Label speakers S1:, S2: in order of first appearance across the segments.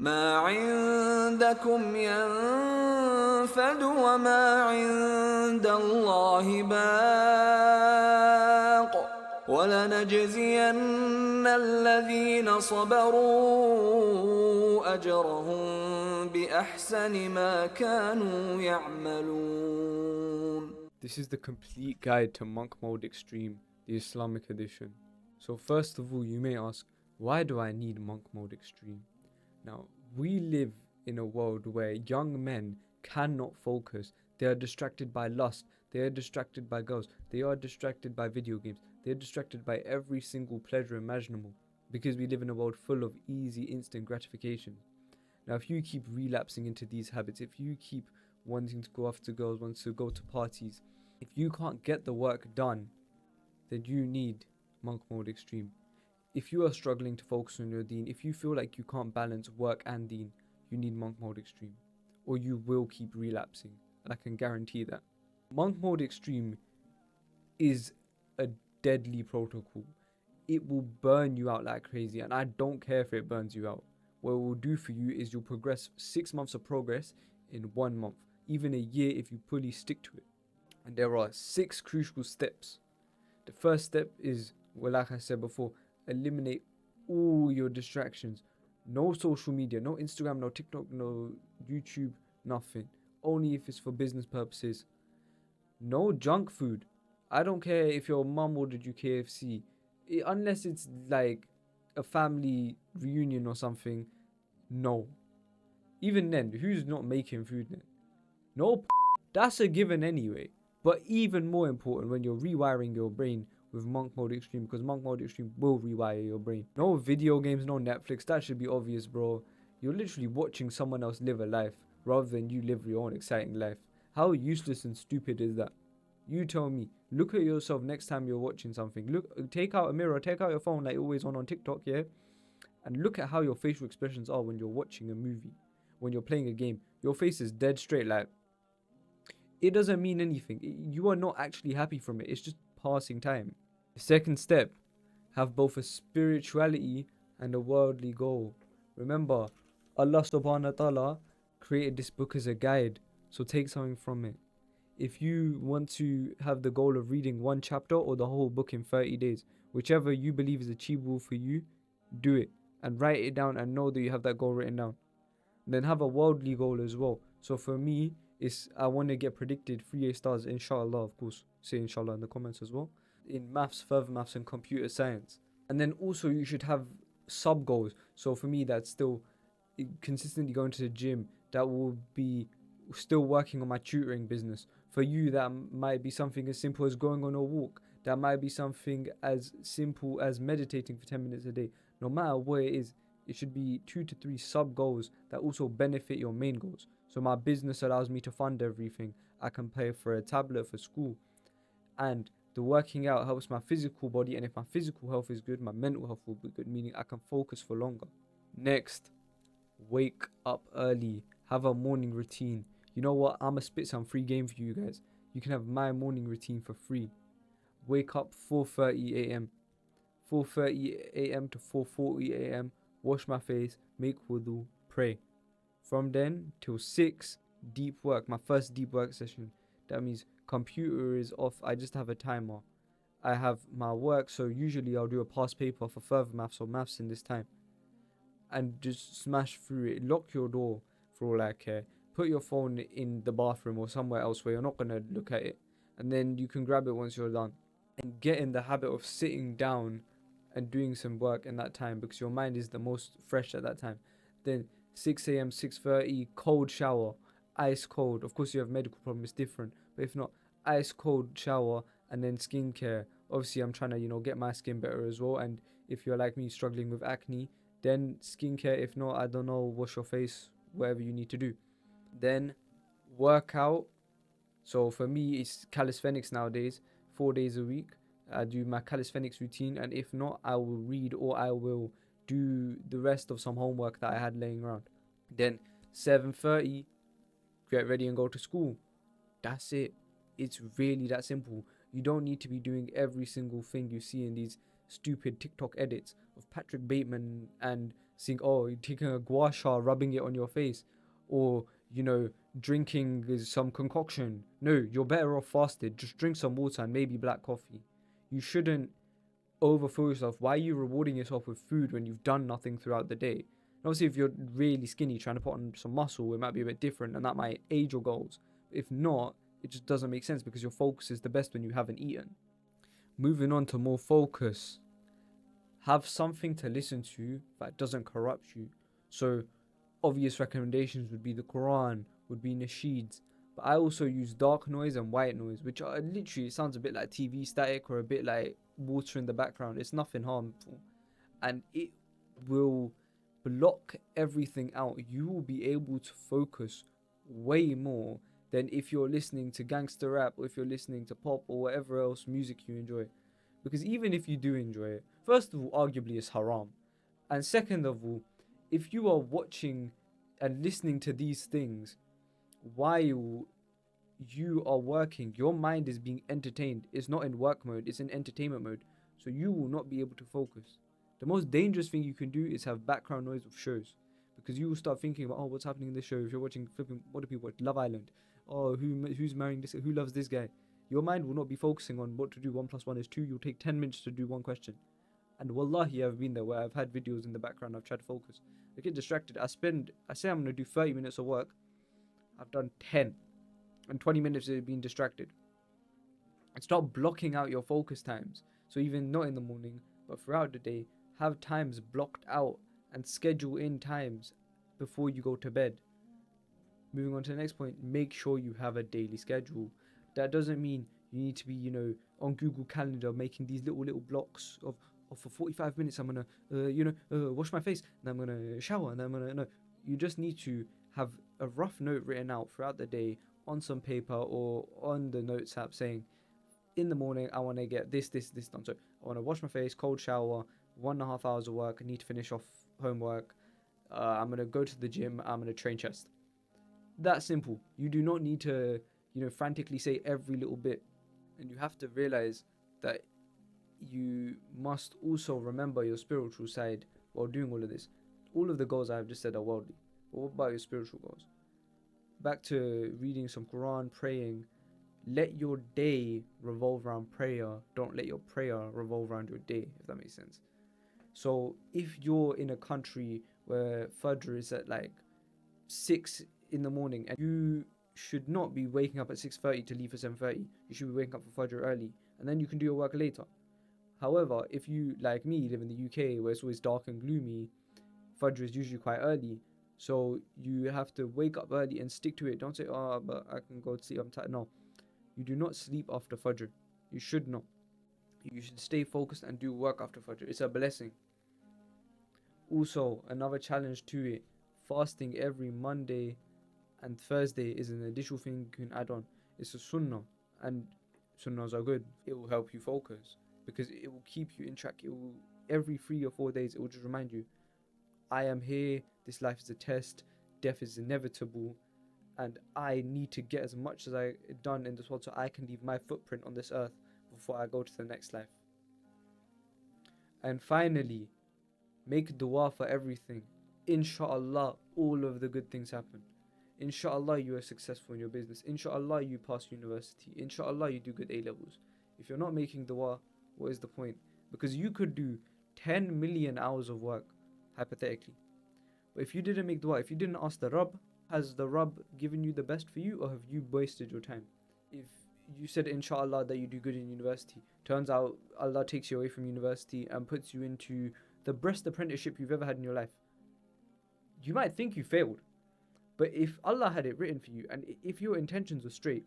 S1: ما عندكم ينفد وما عند الله باق ولنجزين الذين صبروا أجرهم بأحسن ما كانوا يعملون.
S2: This is the complete guide to Monk Mode Extreme, the Islamic edition. So first of all, you may ask, why do I need Monk Mode Extreme? Now, we live in a world where young men cannot focus. They are distracted by lust. They are distracted by girls. They are distracted by video games. They are distracted by every single pleasure imaginable because we live in a world full of easy, instant gratification. Now, if you keep relapsing into these habits, if you keep wanting to go after girls, wanting to go to parties, if you can't get the work done, then you need Monk Mode Extreme. If you are struggling to focus on your deen, if you feel like you can't balance work and deen, you need Monk Mode Extreme, or you will keep relapsing, and I can guarantee that. Monk Mode Extreme is a deadly protocol. It will burn you out like crazy, and I don't care if it burns you out. What it will do for you is you'll progress 6 months of progress in 1 month, even a year if you fully stick to it. And there are 6 crucial steps. The first step is, well, like I said before, eliminate all your distractions. No social media, no Instagram, no TikTok, no YouTube, nothing. Only if it's for business purposes. No junk food. I don't care if your mum ordered you KFC. Unless it's like a family reunion or something, no. Even then, who's not making food then? No, that's a given anyway. But even more important when you're rewiring your brain with Monk Mode Extreme, because Monk Mode Extreme will rewire your brain. No video games, no Netflix, that should be obvious, bro. You're literally watching someone else live a life rather than you live your own exciting life. How useless and stupid is that? You tell me. Look at yourself next time you're watching something. Look, take out a mirror, take out your phone like always on TikTok, yeah? And look at how your facial expressions are when you're watching a movie, when you're playing a game. Your face is dead straight, like, it doesn't mean anything. You are not actually happy from it. It's just passing time. The second step, have both a spirituality and a worldly goal. Remember, Allah subhanahu wa ta'ala created this book as a guide, so take something from it. If you want to have the goal of reading 1 chapter or the whole book in 30 days, whichever you believe is achievable for you, do it and write it down and know that you have that goal written down. Then have a worldly goal as well. So for me, I want to get predicted 3 A stars, inshallah, of course. Say inshallah in the comments as well. In maths, further maths, and computer science. And then also you should have sub goals. So for me, that's still consistently going to the gym. That will be still working on my tutoring business. For you, that might be something as simple as going on a walk. That might be something as simple as meditating for 10 minutes a day. No matter what it is, it should be 2 to 3 sub goals that also benefit your main goals. So my business allows me to fund everything. I can pay for a tablet for school. And the working out helps my physical body. And if my physical health is good, my mental health will be good, meaning I can focus for longer. Next, wake up early. Have a morning routine. You know what? I'm going to spit some free game for you guys. You can have my morning routine for free. Wake up 4:30 a.m. 4:30 a.m. to 4:40 a.m. Wash my face, make wudu, pray. From then till 6, deep work, my first deep work session. That means computer is off, I just have a timer. I have my work, so usually I'll do a past paper for further maths or maths in this time. And just smash through it. Lock your door for all I care. Put your phone in the bathroom or somewhere else where you're not going to look at it. And then you can grab it once you're done. And get in the habit of sitting down and doing some work in that time because your mind is the most fresh at that time. Then 6 a.m., 6:30, cold shower, ice cold. Of course, you have medical problems, different. But if not, ice cold shower and then skincare. Obviously, I'm trying to, get my skin better as well. And if you're like me, struggling with acne, then skincare. If not, I don't know, wash your face, whatever you need to do. Then workout. So for me, it's calisthenics nowadays, 4 days a week. I do my calisthenics routine, and if not, I will read or I will do the rest of some homework that I had laying around. Then 7:30, get ready and go to school. That's it. It's really that simple. You don't need to be doing every single thing you see in these stupid TikTok edits of Patrick Bateman and seeing, oh, you're taking a gua sha, rubbing it on your face, or, you know, drinking some concoction. No, you're better off fasted. Just drink some water and maybe black coffee. You shouldn't overfill yourself. Why are you rewarding yourself with food when you've done nothing throughout the day? And obviously, if you're really skinny, trying to put on some muscle, it might be a bit different, and that might aid your goals. If not, it just doesn't make sense because your focus is the best when you haven't eaten. Moving on to more focus. Have something to listen to that doesn't corrupt you. So, obvious recommendations would be the Quran, would be nasheeds. But I also use dark noise and white noise, which are literally, it sounds a bit like TV static or a bit like water in the background. It's nothing harmful. And it will block everything out. You will be able to focus way more than if you're listening to gangster rap or if you're listening to pop or whatever else music you enjoy. Because even if you do enjoy it, first of all, arguably it's haram. And second of all, if you are watching and listening to these things while you are working, your mind is being entertained. It's not in work mode, it's in entertainment mode. So you will not be able to focus. The most dangerous thing you can do is have background noise of shows. Because you will start thinking about, oh, what's happening in this show? If you're watching flipping, what do people watch? Love Island. Oh, who's marrying this? Who loves this guy? Your mind will not be focusing on what to do. 1 plus 1 is 2. You'll take 10 minutes to do one question. And wallahi, I've been there where I've had videos in the background. I've tried to focus. I get distracted. I say I'm going to do 30 minutes of work. I've done 10. And 20 minutes of being distracted. And start blocking out your focus times. So even not in the morning, but throughout the day, have times blocked out and schedule in times before you go to bed. Moving on to the next point, make sure you have a daily schedule. That doesn't mean you need to be, on Google Calendar making these little blocks of for 45 minutes I'm gonna, wash my face, and I'm gonna shower, and then I'm gonna, no. You just need to have a rough note written out throughout the day on some paper or on the notes app saying, in the morning I want to get this done. So I want to wash my face, cold shower, 1.5 hours of work, I need to finish off homework, I'm gonna go to the gym, I'm gonna train chest. That simple. You do not need to, frantically say every little bit. And you have to realize that you must also remember your spiritual side while doing all of this. All of the goals I have just said are worldly. But what about your spiritual goals? Back to reading some Quran, praying. Let your day revolve around prayer. Don't let your prayer revolve around your day, if that makes sense. So if you're in a country where Fajr is at like 6 in the morning, and you should not be waking up at 6:30 to leave for 7:30. You should be waking up for Fajr early, and then you can do your work later. However, if you, like me, live in the UK where it's always dark and gloomy, Fajr is usually quite early. So you have to wake up early and stick to it. Don't say, oh, but I can go to sleep, I'm tired. No. You do not sleep after Fajr. You should not. You should stay focused and do work after Fajr. It's a blessing. Also, another challenge to it, fasting every Monday and Thursday is an additional thing you can add on. It's a sunnah, and sunnahs are good. It will help you focus because it will keep you in track. It will, every 3 or 4 days, it will just remind you, I am here, this life is a test, death is inevitable, and I need to get as much as I done in this world so I can leave my footprint on this earth before I go to the next life. And finally, make dua for everything. Inshallah, all of the good things happen. Inshallah, you are successful in your business. Inshallah, you pass university. Inshallah, you do good A-levels. If you're not making dua, what is the point? Because you could do 10 million hours of work, hypothetically. But if you didn't make dua, if you didn't ask the Rabb, has the Rabb given you the best for you, or have you wasted your time? If you said inshallah that you do good in university, turns out Allah takes you away from university and puts you into the best apprenticeship you've ever had in your life. You might think you failed. But if Allah had it written for you, and if your intentions were straight,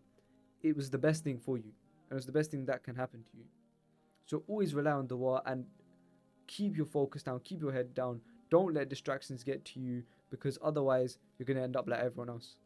S2: it was the best thing for you. And it was the best thing that can happen to you. So always rely on dua and keep your focus down, keep your head down. Don't let distractions get to you, because otherwise you're going to end up like everyone else.